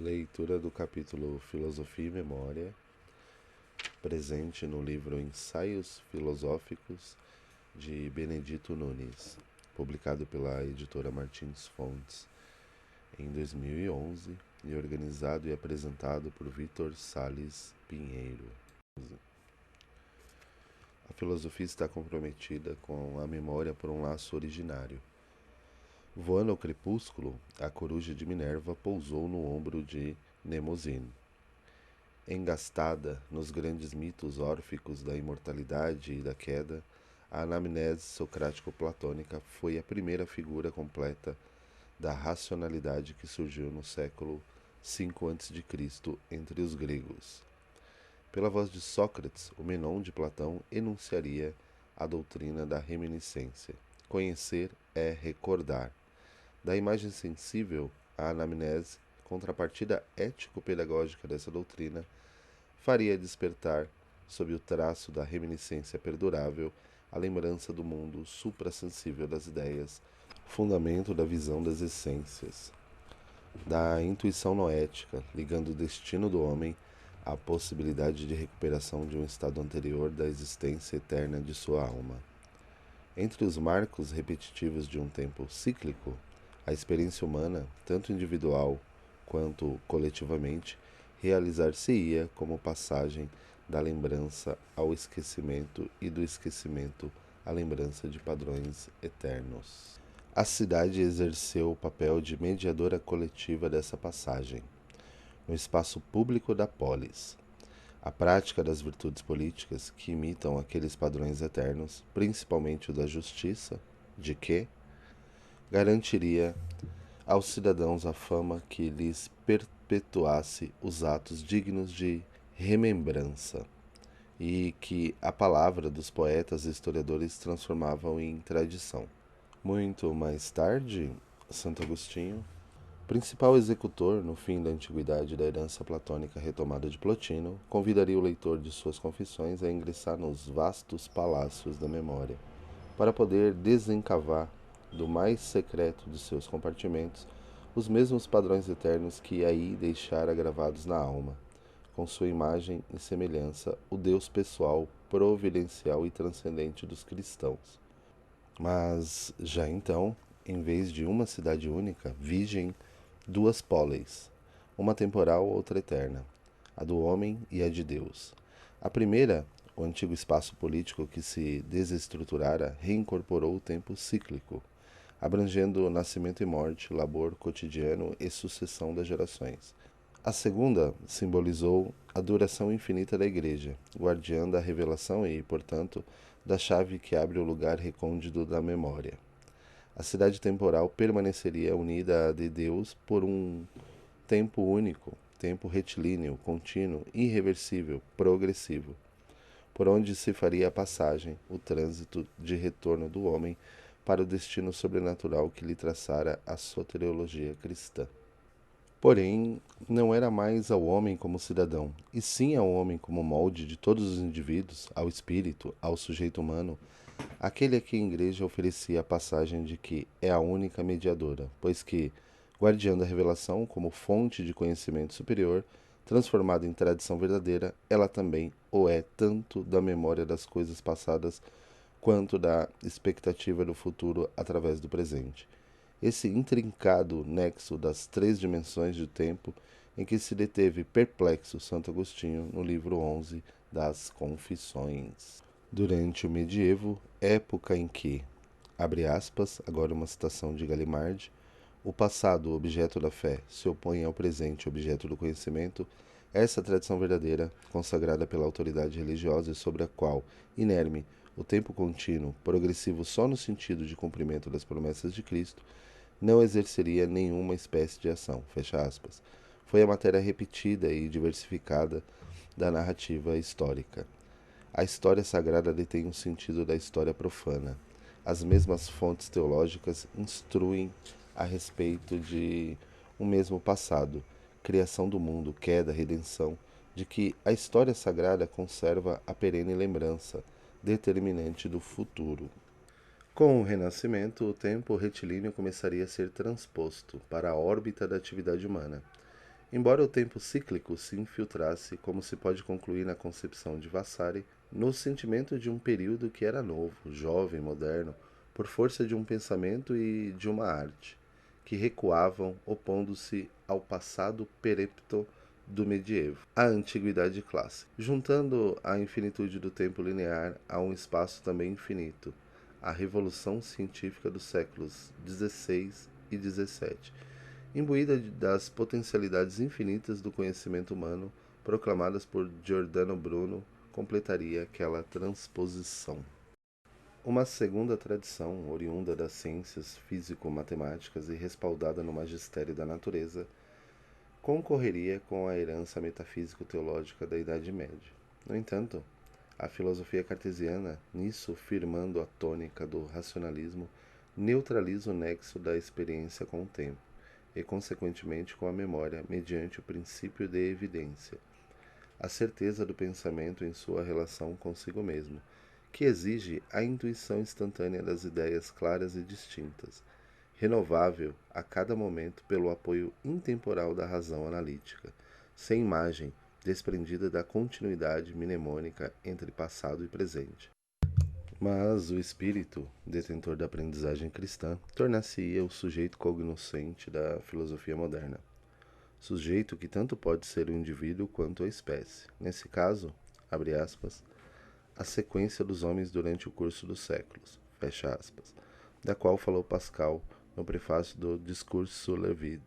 Leitura do capítulo Filosofia e Memória, presente no livro Ensaios Filosóficos de Benedito Nunes, publicado pela editora Martins Fontes em 2011 e organizado e apresentado por Vítor Sales Pinheiro. A filosofia está comprometida com a memória por um laço originário. Voando ao crepúsculo, a coruja de Minerva pousou no ombro de Mnemosyne. Engastada nos grandes mitos órficos da imortalidade e da queda, a anamnese socrático-platônica foi a primeira figura completa da racionalidade que surgiu no século V a.C. entre os gregos. Pela voz de Sócrates, o Menon de Platão enunciaria a doutrina da reminiscência. Conhecer é recordar. Da imagem sensível, a anamnese, contrapartida ético-pedagógica dessa doutrina, faria despertar, sob o traço da reminiscência perdurável, a lembrança do mundo suprassensível das ideias, fundamento da visão das essências, da intuição noética, ligando o destino do homem à possibilidade de recuperação de um estado anterior da existência eterna de sua alma. Entre os marcos repetitivos de um tempo cíclico, a experiência humana, tanto individual quanto coletivamente, realizar-se-ia como passagem da lembrança ao esquecimento e do esquecimento à lembrança de padrões eternos. A cidade exerceu o papel de mediadora coletiva dessa passagem, no espaço público da polis. A prática das virtudes políticas que imitam aqueles padrões eternos, principalmente o da justiça, de que garantiria aos cidadãos a fama que lhes perpetuasse os atos dignos de remembrança, e que a palavra dos poetas e historiadores transformavam em tradição. Muito mais tarde, Santo Agostinho, principal executor no fim da antiguidade da herança platônica retomada de Plotino, convidaria o leitor de suas confissões a ingressar nos vastos palácios da memória, para poder desencavar do mais secreto de seus compartimentos os mesmos padrões eternos que aí deixara gravados na alma, com sua imagem e semelhança, o Deus pessoal, providencial e transcendente dos cristãos. Mas, já então, em vez de uma cidade única, vigem duas póleis, uma temporal, outra eterna, a do homem e a de Deus. A primeira, o antigo espaço político que se desestruturara, reincorporou o tempo cíclico, abrangendo nascimento e morte, labor cotidiano e sucessão das gerações. A segunda simbolizou a duração infinita da Igreja, guardiã da revelação e, portanto, da chave que abre o lugar recôndito da memória. A cidade temporal permaneceria unida à de Deus por um tempo único, tempo retilíneo, contínuo, irreversível, progressivo, por onde se faria a passagem, o trânsito de retorno do homem para o destino sobrenatural que lhe traçara a soteriologia cristã. Porém, não era mais ao homem como cidadão, e sim ao homem como molde de todos os indivíduos, ao espírito, ao sujeito humano, aquele a quem a Igreja oferecia a passagem de que é a única mediadora, pois que, guardiã da revelação como fonte de conhecimento superior, transformada em tradição verdadeira, ela também o é tanto da memória das coisas passadas quanto da expectativa do futuro através do presente. Esse intrincado nexo das três dimensões do tempo em que se deteve perplexo Santo Agostinho no livro 11 das Confissões. Durante o medievo, época em que, abre aspas, agora uma citação de Galimard, o passado, objeto da fé, se opõe ao presente, objeto do conhecimento, essa tradição verdadeira, consagrada pela autoridade religiosa e sobre a qual, inerme, o tempo contínuo, progressivo só no sentido de cumprimento das promessas de Cristo, não exerceria nenhuma espécie de ação, fecha aspas. Foi a matéria repetida e diversificada da narrativa histórica. A história sagrada detém um sentido da história profana. As mesmas fontes teológicas instruem a respeito de um mesmo passado, criação do mundo, queda, redenção, de que a história sagrada conserva a perene lembrança, determinante do futuro. Com o Renascimento, o tempo retilíneo começaria a ser transposto para a órbita da atividade humana, Embora o tempo cíclico se infiltrasse, como se pode concluir na concepção de Vasari, no sentimento de um período que era novo, jovem, moderno, por força de um pensamento e de uma arte, que recuavam, opondo-se ao passado perepto do medievo, à antiguidade clássica, juntando a infinitude do tempo linear a um espaço também infinito, a revolução científica dos séculos XVI e XVII, imbuída das potencialidades infinitas do conhecimento humano, proclamadas por Giordano Bruno, completaria aquela transposição. Uma segunda tradição, oriunda das ciências físico-matemáticas e respaldada no magistério da natureza, concorreria com a herança metafísico-teológica da Idade Média. No entanto, a filosofia cartesiana, nisso firmando a tônica do racionalismo, neutraliza o nexo da experiência com o tempo e, consequentemente, com a memória, mediante o princípio de evidência, a certeza do pensamento em sua relação consigo mesmo, que exige a intuição instantânea das ideias claras e distintas, renovável a cada momento pelo apoio intemporal da razão analítica, sem imagem, desprendida da continuidade mnemônica entre passado e presente. Mas o espírito, detentor da aprendizagem cristã, tornar-se-ia o sujeito cognoscente da filosofia moderna. Sujeito que tanto pode ser o indivíduo quanto a espécie. Nesse caso, abre aspas, a sequência dos homens durante o curso dos séculos, fecha aspas, da qual falou Pascal no prefácio do Discours sur la vie,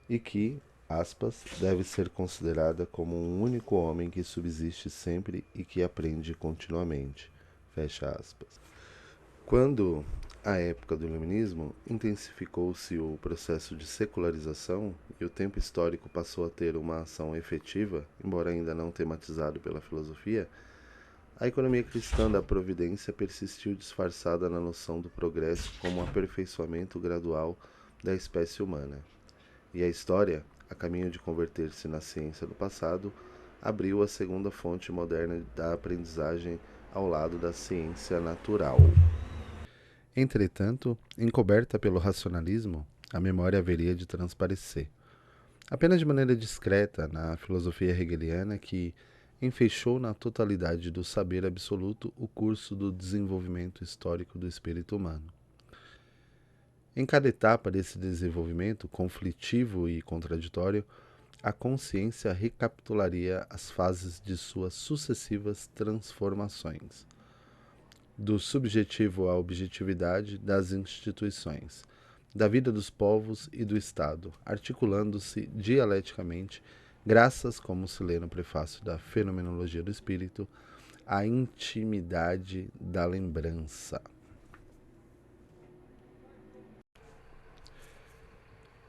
e que, aspas, deve ser considerada como um único homem que subsiste sempre e que aprende continuamente, fecha aspas. Quando a época do iluminismo, intensificou-se o processo de secularização e o tempo histórico passou a ter uma ação efetiva, embora ainda não tematizado pela filosofia, a economia cristã da providência persistiu disfarçada na noção do progresso como um aperfeiçoamento gradual da espécie humana. E a história, a caminho de converter-se na ciência do passado, abriu a segunda fonte moderna da aprendizagem ao lado da ciência natural. Entretanto, encoberta pelo racionalismo, a memória haveria de transparecer. Apenas de maneira discreta na filosofia hegeliana que enfeixou na totalidade do saber absoluto o curso do desenvolvimento histórico do espírito humano. Em cada etapa desse desenvolvimento, conflitivo e contraditório, a consciência recapitularia as fases de suas sucessivas transformações, do subjetivo à objetividade das instituições, da vida dos povos e do Estado, articulando-se dialeticamente, graças, como se lê no prefácio da Fenomenologia do Espírito, à intimidade da lembrança.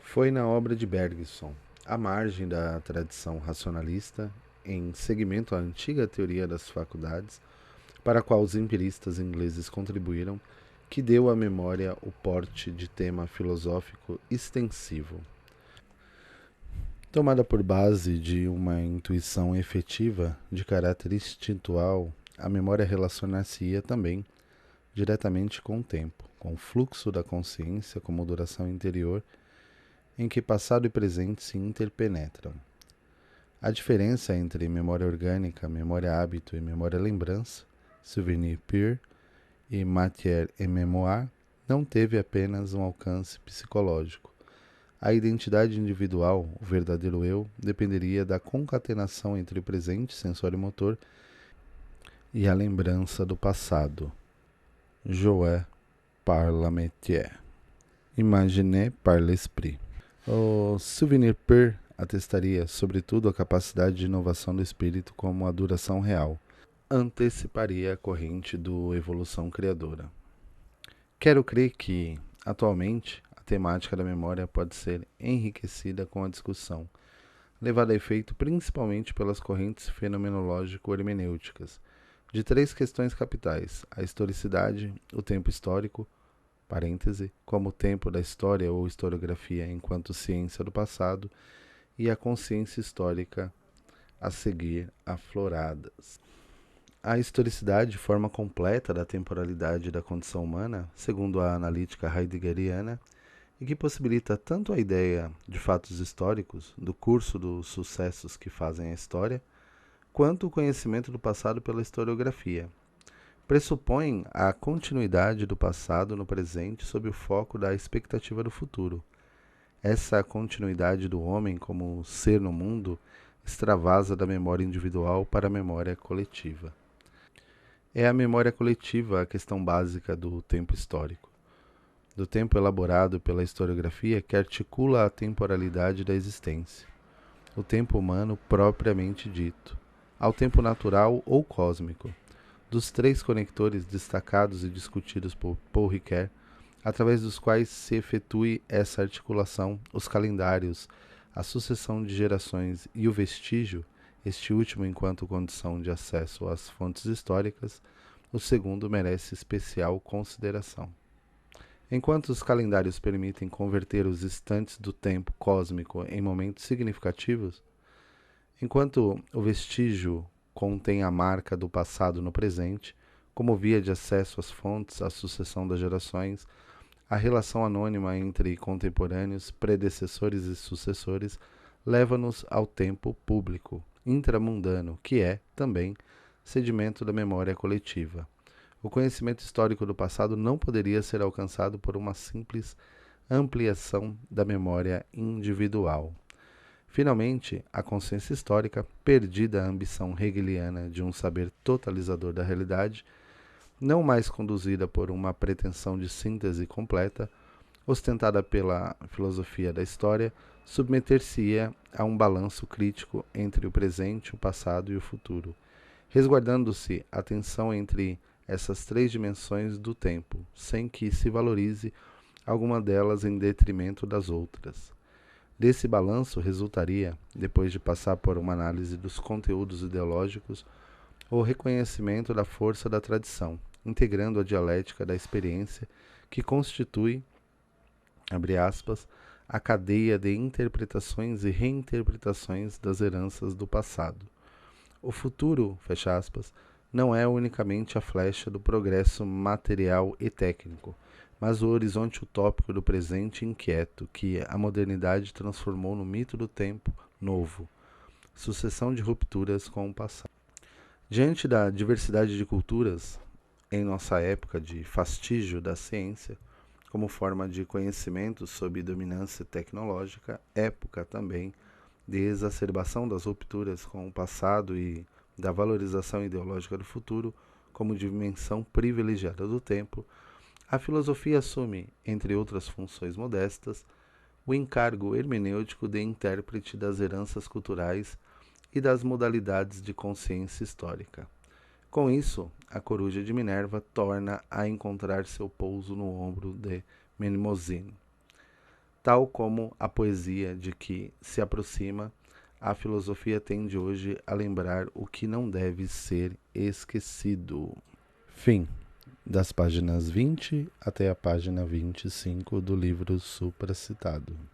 Foi na obra de Bergson, à margem da tradição racionalista, em seguimento à antiga teoria das faculdades, para a qual os empiristas ingleses contribuíram, que deu à memória o porte de tema filosófico extensivo. Tomada por base de uma intuição efetiva de caráter instintual, a memória relacionar-se-ia também diretamente com o tempo, com o fluxo da consciência como duração interior em que passado e presente se interpenetram. A diferença entre memória orgânica, memória hábito e memória lembrança, souvenir pur e matière et mémoire, não teve apenas um alcance psicológico. A identidade individual, o verdadeiro eu, dependeria da concatenação entre o presente sensório-motor e a lembrança do passado. Jouer par la métier. Imaginer par l'esprit. O souvenir pur atestaria, sobretudo, a capacidade de inovação do espírito como a duração real. Anteciparia a corrente do evolução criadora. Quero crer que, atualmente, a temática da memória pode ser enriquecida com a discussão, levada a efeito principalmente pelas correntes fenomenológico-hermenêuticas, de três questões capitais: a historicidade, o tempo histórico, parêntese, como o tempo da história ou historiografia enquanto ciência do passado, e a consciência histórica a seguir afloradas. A historicidade, forma completa da temporalidade da condição humana, segundo a analítica heideggeriana, e que possibilita tanto a ideia de fatos históricos, do curso dos sucessos que fazem a história, quanto o conhecimento do passado pela historiografia. Pressupõe a continuidade do passado no presente sob o foco da expectativa do futuro. Essa continuidade do homem como ser no mundo extravasa da memória individual para a memória coletiva. É a memória coletiva a questão básica do tempo histórico, do tempo elaborado pela historiografia que articula a temporalidade da existência, o tempo humano propriamente dito, ao tempo natural ou cósmico, dos três conectores destacados e discutidos por Paul Ricoeur, através dos quais se efetue essa articulação, os calendários, a sucessão de gerações e o vestígio, este último enquanto condição de acesso às fontes históricas, o segundo merece especial consideração. Enquanto os calendários permitem converter os instantes do tempo cósmico em momentos significativos, enquanto o vestígio contém a marca do passado no presente, como via de acesso às fontes, à sucessão das gerações, a relação anônima entre contemporâneos, predecessores e sucessores leva-nos ao tempo público, intramundano, que é, também, sedimento da memória coletiva. O conhecimento histórico do passado não poderia ser alcançado por uma simples ampliação da memória individual. Finalmente, a consciência histórica, perdida a ambição hegeliana de um saber totalizador da realidade, não mais conduzida por uma pretensão de síntese completa, ostentada pela filosofia da história, submeter-se-ia a um balanço crítico entre o presente, o passado e o futuro, resguardando-se a tensão entre essas três dimensões do tempo, sem que se valorize alguma delas em detrimento das outras. Desse balanço resultaria, depois de passar por uma análise dos conteúdos ideológicos, o reconhecimento da força da tradição, integrando a dialética da experiência que constitui, abre aspas, a cadeia de interpretações e reinterpretações das heranças do passado. O futuro, fecha aspas, não é unicamente a flecha do progresso material e técnico, mas o horizonte utópico do presente inquieto que a modernidade transformou no mito do tempo novo, sucessão de rupturas com o passado. Diante da diversidade de culturas, em nossa época de fastígio da ciência, como forma de conhecimento sob dominância tecnológica, época também de exacerbação das rupturas com o passado e da valorização ideológica do futuro como dimensão privilegiada do tempo, a filosofia assume, entre outras funções modestas, o encargo hermenêutico de intérprete das heranças culturais e das modalidades de consciência histórica. Com isso, a coruja de Minerva torna a encontrar seu pouso no ombro de Mnemosyne. Tal como a poesia de que se aproxima, a filosofia tende hoje a lembrar o que não deve ser esquecido. Fim. Das páginas 20 até a página 25 do livro supracitado.